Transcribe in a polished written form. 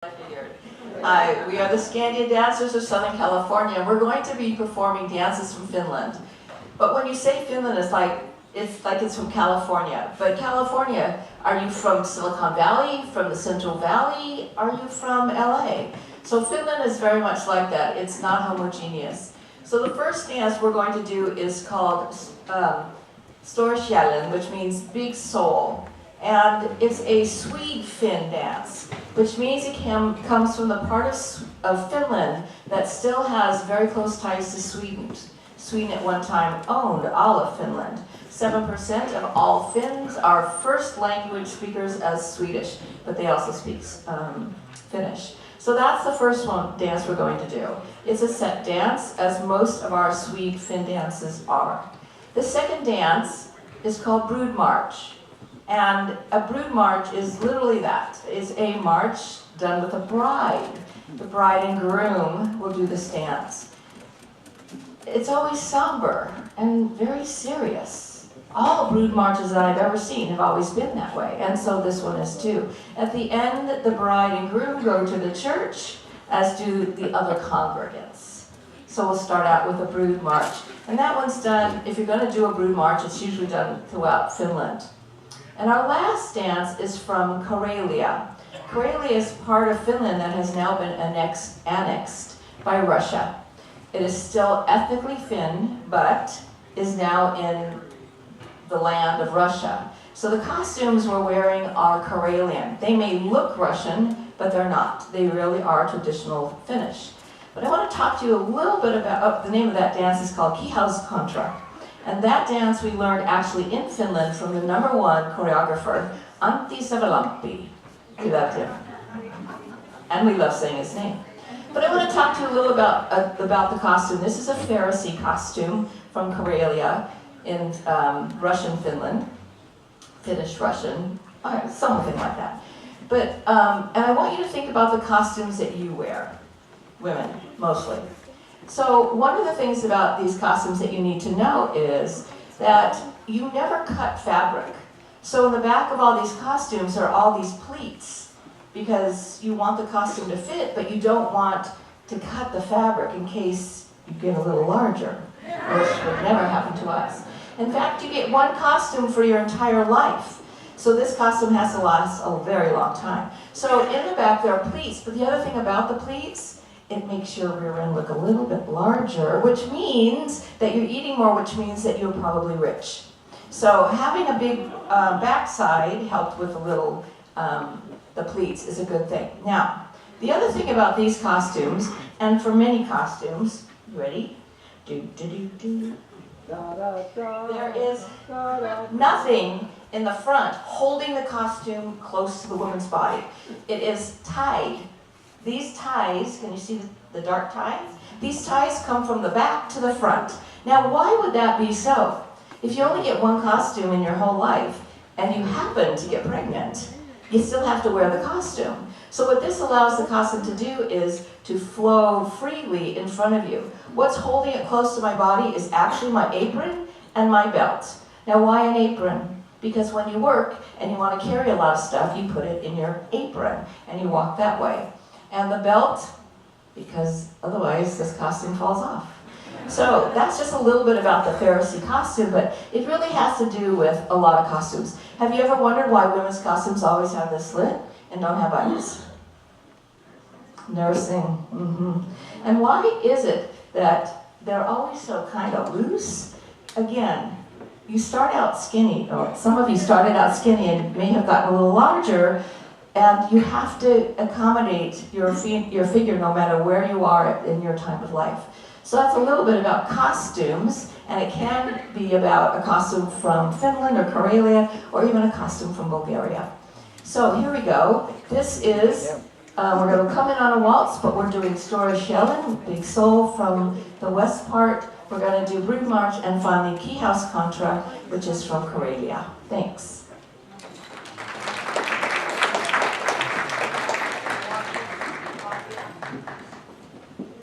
Hi, we are the Scandia dancers of Southern California, and we're going to be performing dances from Finland. But when you say Finland, it's like it's from California. But California, are you from Silicon Valley, from the Central Valley? Are you from LA? So Finland is very much like that. It's not homogeneous. So the first dance we're going to do is called Storkällen, which means big soul. And it's a Swede-Finn dance, which means it comes from the part of Finland that still has very close ties to Sweden. Sweden at one time owned all of Finland. 7% of all Finns are first language speakers as Swedish, but they also speak Finnish. So that's the first dance we're going to do. It's a set dance, as most of our Swede-Finn dances are. The second dance is called Brood March. And a brood march is literally that. It's a march done with a bride. The bride and groom will do this dance. It's always somber and very serious. All brood marches that I've ever seen have always been that way, and so this one is too. At the end, the bride and groom go to the church, as do the other congregants. So we'll start out with a brood march. And that one's done, if you're going to do a brood march, it's usually done throughout Finland. And our last dance is from Karelia. Karelia is part of Finland that has now been annexed by Russia. It is still ethnically Finn, but is now in the land of Russia. So the costumes we're wearing are Karelian. They may look Russian, but they're not. They really are traditional Finnish. But I want to talk to you a little bit about, the name of that dance is called Kihauskontra. And that dance we learned actually in Finland from the #1 choreographer, Antti Savalampi. We loved him. And we love saying his name. But I want to talk to you a little about the costume. This is a Pharisee costume from Karelia in Russian Finland. Finnish Russian, something like that. But, and I want you to think about the costumes that you wear. Women, mostly. So one of the things about these costumes that you need to know is that you never cut fabric. So in the back of all these costumes are all these pleats because you want the costume to fit, but you don't want to cut the fabric in case you get a little larger, which would never happen to us. In fact, you get one costume for your entire life. So this costume has to last a very long time. So in the back there are pleats, but the other thing about the pleats, it makes your rear end look a little bit larger, which means that you're eating more, which means that you're probably rich. So having a big backside helped with a little, the pleats is a good thing. Now, the other thing about these costumes, and for many costumes, you ready? There is nothing in the front holding the costume close to the woman's body. It is tied. These ties, can you see the dark ties? These ties come from the back to the front. Now, why would that be so? If you only get one costume in your whole life, and you happen to get pregnant, you still have to wear the costume. So what this allows the costume to do is to flow freely in front of you. What's holding it close to my body is actually my apron and my belt. Now, why an apron? Because when you work and you want to carry a lot of stuff, you put it in your apron, and you walk that way. And the belt, because otherwise this costume falls off. So that's just a little bit about the Pharisee costume, but it really has to do with a lot of costumes. Have you ever wondered why women's costumes always have this slit and don't have buttons? Nursing. And why is it that they're always so kind of loose? Again, you start out skinny, or some of you started out skinny and may have gotten a little larger, and you have to accommodate your figure no matter where you are in your time of life. So that's a little bit about costumes, and it can be about a costume from Finland or Karelia, or even a costume from Bulgaria. So here we go. This is, we're going to come in on a waltz, but we're doing Storkällen, Big Soul from the west part. We're going to do Brood March, and finally Kihauskontra, which is from Karelia. Thanks.